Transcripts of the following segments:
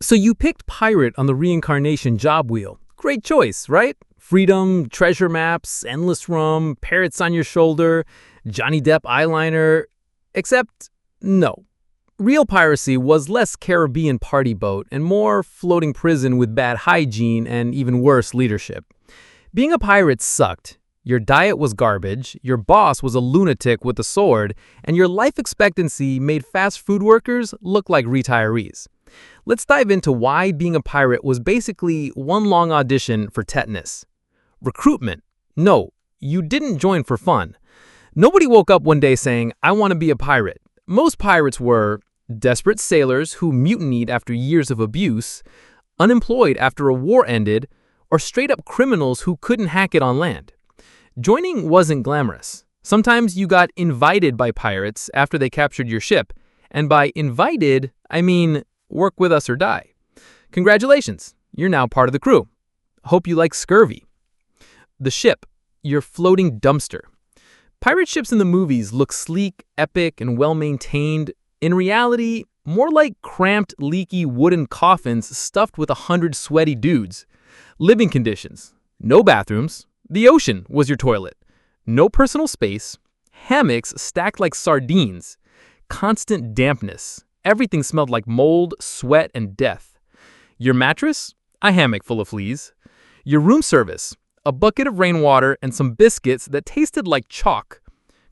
So you picked pirate on the reincarnation job wheel. Great choice, right? Freedom, treasure maps, endless rum, parrots on your shoulder, Johnny Depp eyeliner. Except, no. Real piracy was less Caribbean party boat and more floating prison with bad hygiene and even worse leadership. Being a pirate sucked. Your diet was garbage, your boss was a lunatic with a sword, and your life expectancy made fast food workers look like retirees. Let's dive into why being a pirate was basically one long audition for tetanus. Recruitment. No, you didn't join for fun. Nobody woke up one day saying, I want to be a pirate. Most pirates were desperate sailors who mutinied after years of abuse, unemployed after a war ended, or straight-up criminals who couldn't hack it on land. Joining wasn't glamorous. Sometimes you got invited by pirates after they captured your ship, and by invited, I mean work with us or die. Congratulations, you're now part of the crew. Hope you like Scurvy. The ship, your floating dumpster. Pirate ships in the movies look sleek, epic, and well-maintained. In reality, more like cramped, leaky wooden coffins stuffed with 100 sweaty dudes. Living conditions. No bathrooms. The ocean was your toilet. No personal space. Hammocks stacked like sardines. Constant dampness. Everything smelled like mold, sweat, and death. Your mattress? A hammock full of fleas. Your room service? A bucket of rainwater and some biscuits that tasted like chalk.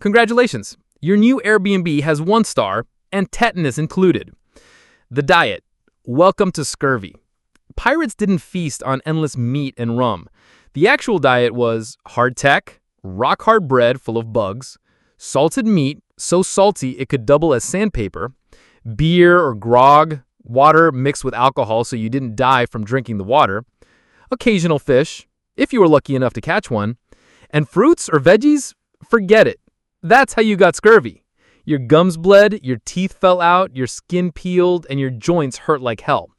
Congratulations, your new Airbnb has 1 star and tetanus included. The diet. Welcome to Scurvy. Pirates didn't feast on endless meat and rum. The actual diet was hardtack, rock-hard bread full of bugs, salted meat so salty it could double as sandpaper, beer or grog, water mixed with alcohol so you didn't die from drinking the water, occasional fish, if you were lucky enough to catch one, and fruits or veggies, forget it. That's how you got scurvy. Your gums bled, your teeth fell out, your skin peeled, and your joints hurt like hell.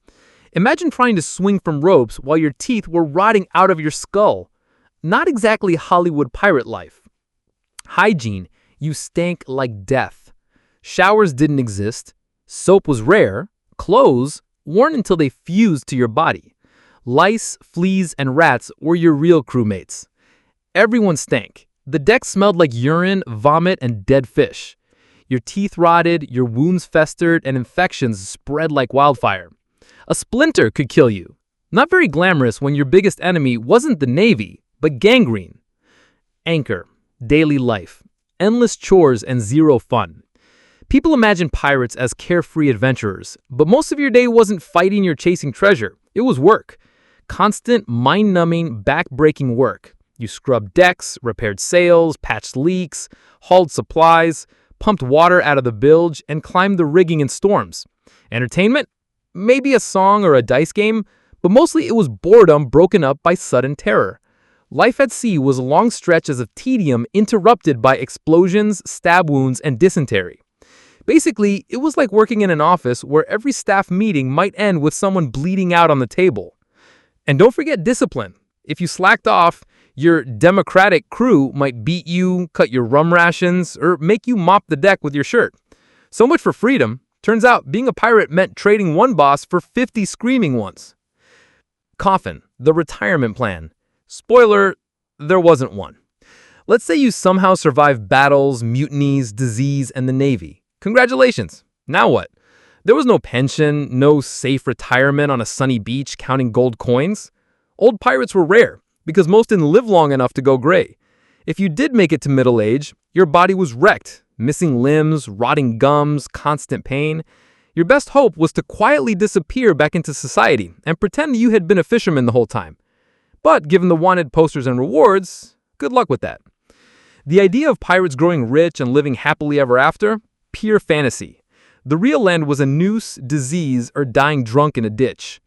Imagine trying to swing from ropes while your teeth were rotting out of your skull. Not exactly Hollywood pirate life. Hygiene. You stank like death. Showers didn't exist. Soap was rare. Clothes weren't until they fused to your body. Lice, fleas, and rats were your real crewmates. Everyone stank. The deck smelled like urine, vomit, and dead fish. Your teeth rotted, your wounds festered, and infections spread like wildfire. A splinter could kill you. Not very glamorous when your biggest enemy wasn't the Navy, but gangrene. Anchor. Daily life. Endless chores and zero fun. People imagine pirates as carefree adventurers, but most of your day wasn't fighting or chasing treasure. It was work. Constant, mind-numbing, back-breaking work. You scrubbed decks, repaired sails, patched leaks, hauled supplies, pumped water out of the bilge, and climbed the rigging in storms. Entertainment? Maybe a song or a dice game, but mostly it was boredom broken up by sudden terror. Life at sea was long stretches of tedium interrupted by explosions, stab wounds, and dysentery. Basically, it was like working in an office where every staff meeting might end with someone bleeding out on the table. And don't forget discipline. If you slacked off, your democratic crew might beat you, cut your rum rations, or make you mop the deck with your shirt. So much for freedom. Turns out being a pirate meant trading one boss for 50 screaming ones. Coffin, the retirement plan. Spoiler, there wasn't one. Let's say you somehow survived battles, mutinies, disease, and the Navy. Congratulations. Now what? There was no pension, no safe retirement on a sunny beach counting gold coins. Old pirates were rare because most didn't live long enough to go gray. If you did make it to middle age, your body was wrecked, missing limbs, rotting gums, constant pain. Your best hope was to quietly disappear back into society and pretend you had been a fisherman the whole time. But given the wanted posters and rewards, good luck with that. The idea of pirates growing rich and living happily ever after? Pure fantasy. The real end was a noose, disease, or dying drunk in a ditch.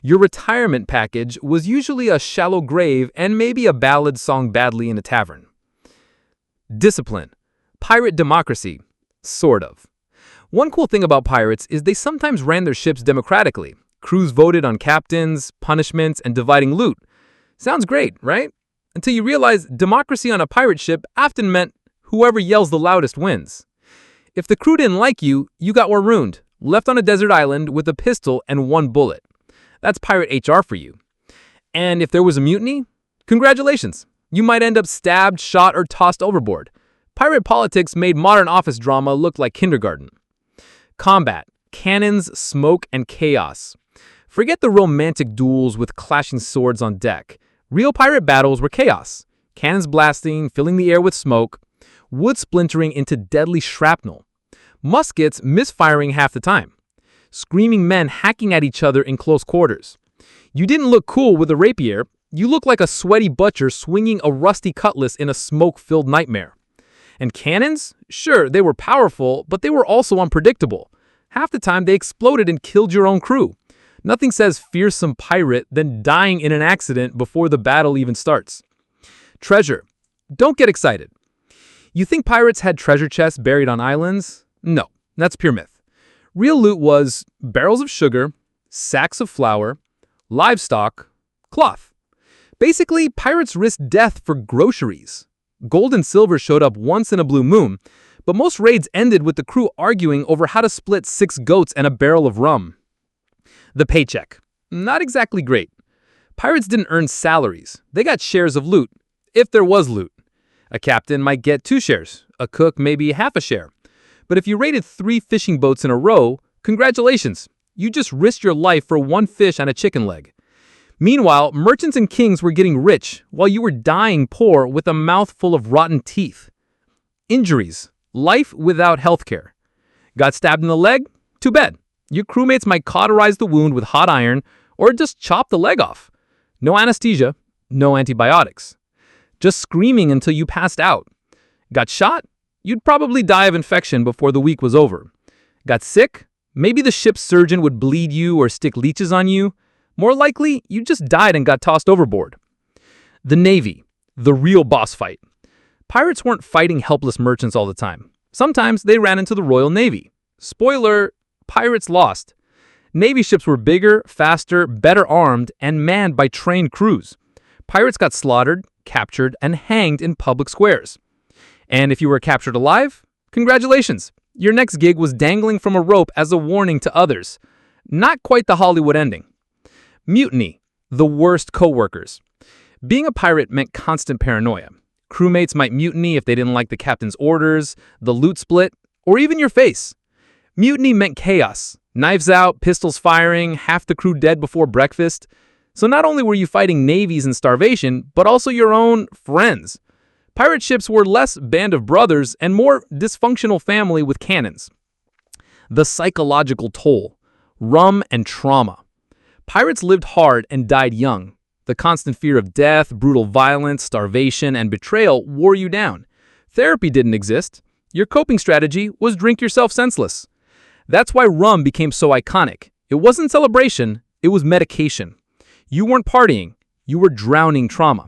Your retirement package was usually a shallow grave and maybe a ballad sung badly in a tavern. Discipline. Pirate democracy. Sort of. One cool thing about pirates is they sometimes ran their ships democratically. Crews voted on captains, punishments, and dividing loot. Sounds great, right? Until you realize democracy on a pirate ship often meant whoever yells the loudest wins. If the crew didn't like you, you got marooned, left on a desert island with a pistol and one bullet. That's pirate HR for you. And if there was a mutiny, congratulations. You might end up stabbed, shot, or tossed overboard. Pirate politics made modern office drama look like kindergarten. Combat, cannons, smoke, and chaos. Forget the romantic duels with clashing swords on deck. Real pirate battles were chaos. Cannons blasting, filling the air with smoke, wood splintering into deadly shrapnel. Muskets misfiring half the time. Screaming men hacking at each other in close quarters. You didn't look cool with a rapier. You looked like a sweaty butcher swinging a rusty cutlass in a smoke-filled nightmare. And cannons? Sure, they were powerful, but they were also unpredictable. Half the time, they exploded and killed your own crew. Nothing says fearsome pirate than dying in an accident before the battle even starts. Treasure. Don't get excited. You think pirates had treasure chests buried on islands? No, that's pure myth. Real loot was barrels of sugar, sacks of flour, livestock, cloth. Basically, pirates risked death for groceries. Gold and silver showed up once in a blue moon, but most raids ended with the crew arguing over how to split 6 goats and a barrel of rum. The paycheck. Not exactly great. Pirates didn't earn salaries. They got shares of loot, if there was loot. A captain might get 2 shares, a cook maybe half a share. But if you raided 3 fishing boats in a row, congratulations. You just risked your life for 1 fish and a chicken leg. Meanwhile, merchants and kings were getting rich while you were dying poor with a mouthful of rotten teeth. Injuries. Life without healthcare. Got stabbed in the leg? Too bad. Your crewmates might cauterize the wound with hot iron or just chop the leg off. No anesthesia, no antibiotics. Just screaming until you passed out. Got shot? You'd probably die of infection before the week was over. Got sick? Maybe the ship's surgeon would bleed you or stick leeches on you. More likely, you just died and got tossed overboard. The Navy, the real boss fight. Pirates weren't fighting helpless merchants all the time. Sometimes they ran into the Royal Navy. Spoiler, pirates lost. Navy ships were bigger, faster, better armed, and manned by trained crews. Pirates got slaughtered, captured, and hanged in public squares. And if you were captured alive, congratulations. Your next gig was dangling from a rope as a warning to others. Not quite the Hollywood ending. Mutiny, the worst co-workers. Being a pirate meant constant paranoia. Crewmates might mutiny if they didn't like the captain's orders, the loot split, or even your face. Mutiny meant chaos. Knives out, pistols firing, half the crew dead before breakfast. So not only were you fighting navies and starvation, but also your own friends. Pirate ships were less band of brothers and more dysfunctional family with cannons. The psychological toll. Rum and trauma. Pirates lived hard and died young. The constant fear of death, brutal violence, starvation, and betrayal wore you down. Therapy didn't exist. Your coping strategy was drink yourself senseless. That's why rum became so iconic. It wasn't celebration, it was medication. You weren't partying, you were drowning trauma.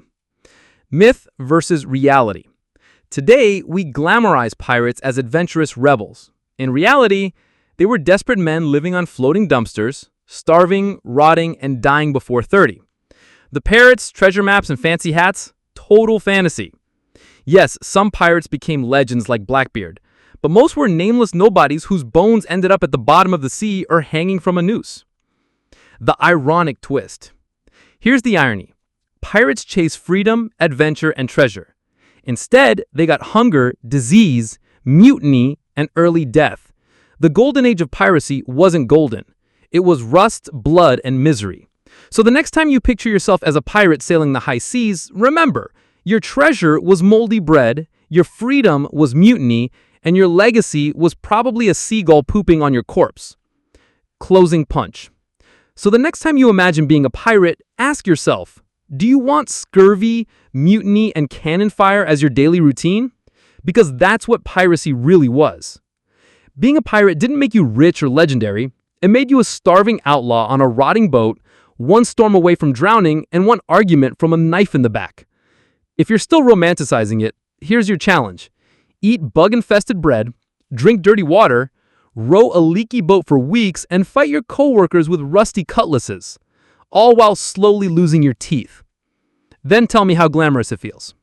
Myth versus reality. Today, we glamorize pirates as adventurous rebels. In reality, they were desperate men living on floating dumpsters, starving, rotting, and dying before 30. The parrots, treasure maps, and fancy hats? Total fantasy. Yes, some pirates became legends like Blackbeard, but most were nameless nobodies whose bones ended up at the bottom of the sea or hanging from a noose. The ironic twist. Here's the irony. Pirates chase freedom, adventure, and treasure. Instead, they got hunger, disease, mutiny, and early death. The Golden Age of Piracy wasn't golden. It was rust, blood, and misery. So the next time you picture yourself as a pirate sailing the high seas, remember, your treasure was moldy bread, your freedom was mutiny, and your legacy was probably a seagull pooping on your corpse. Closing punch. So the next time you imagine being a pirate, ask yourself, do you want scurvy, mutiny, and cannon fire as your daily routine? Because that's what piracy really was. Being a pirate didn't make you rich or legendary. It made you a starving outlaw on a rotting boat, one storm away from drowning, and one argument from a knife in the back. If you're still romanticizing it, here's your challenge. Eat bug-infested bread, drink dirty water, row a leaky boat for weeks, and fight your coworkers with rusty cutlasses, all while slowly losing your teeth. Then tell me how glamorous it feels.